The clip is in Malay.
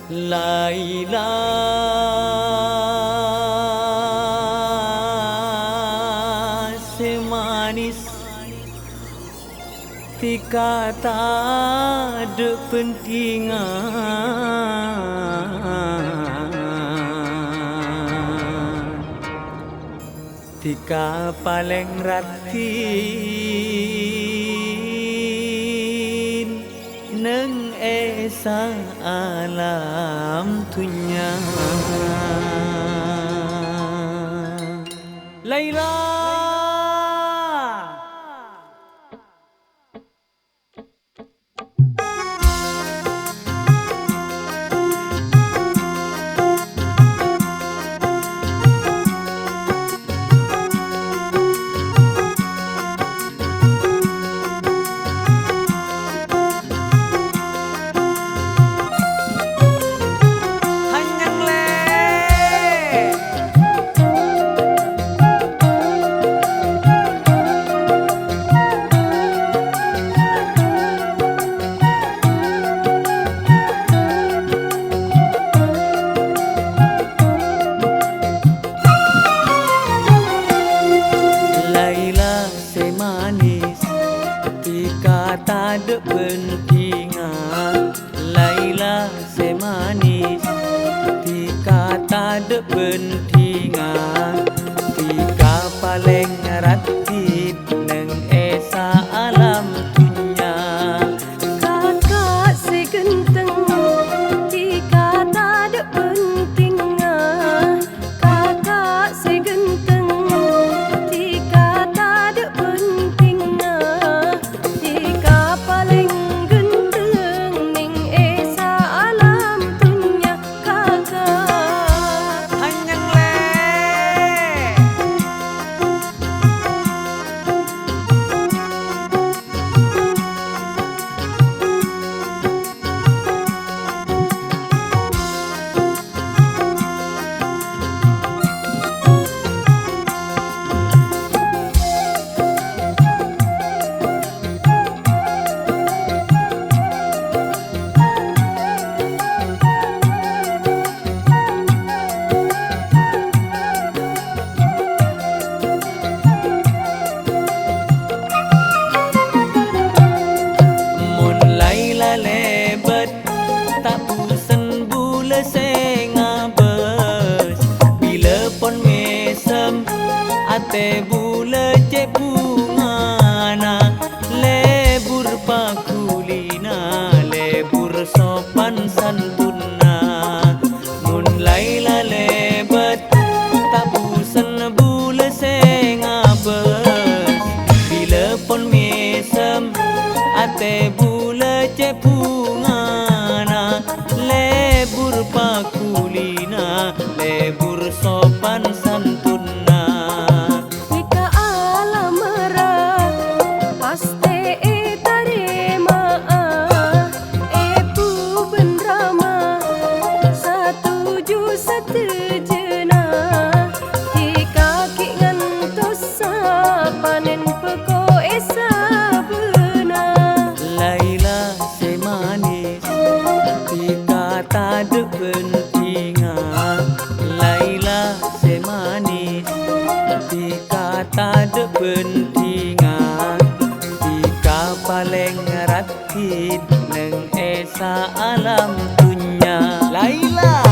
Laila semanis tika tak ada pentingan tika paling ratin neng esa alam dunya Laila tak ada pentingan Laila semanis tika tak ada pentingan tika paling ratit neng esa alam dunya kakak si genteng tika tak ada pentingan kakak si genteng tika tak ada pentingan tika paling genteng ning esa alam dunya kakak hanyang le lebet tak pusen bula sengabes bila pon mesem ate bula cek bungana lebur pakulina lebur sopan santuna mun Laila lebet tak pusen bula sengabes bila pon mesem ate bula cek bungana lebur pakulina lebur sopan santuna jika alam merah pasti tarima epu bendrama setuju setejena jika ki ngantos panen peko esa Laila semanis tika tak ada pentingan Laila semanis tika tak ada pentingan tika paling ratit neng esa alam dunya Laila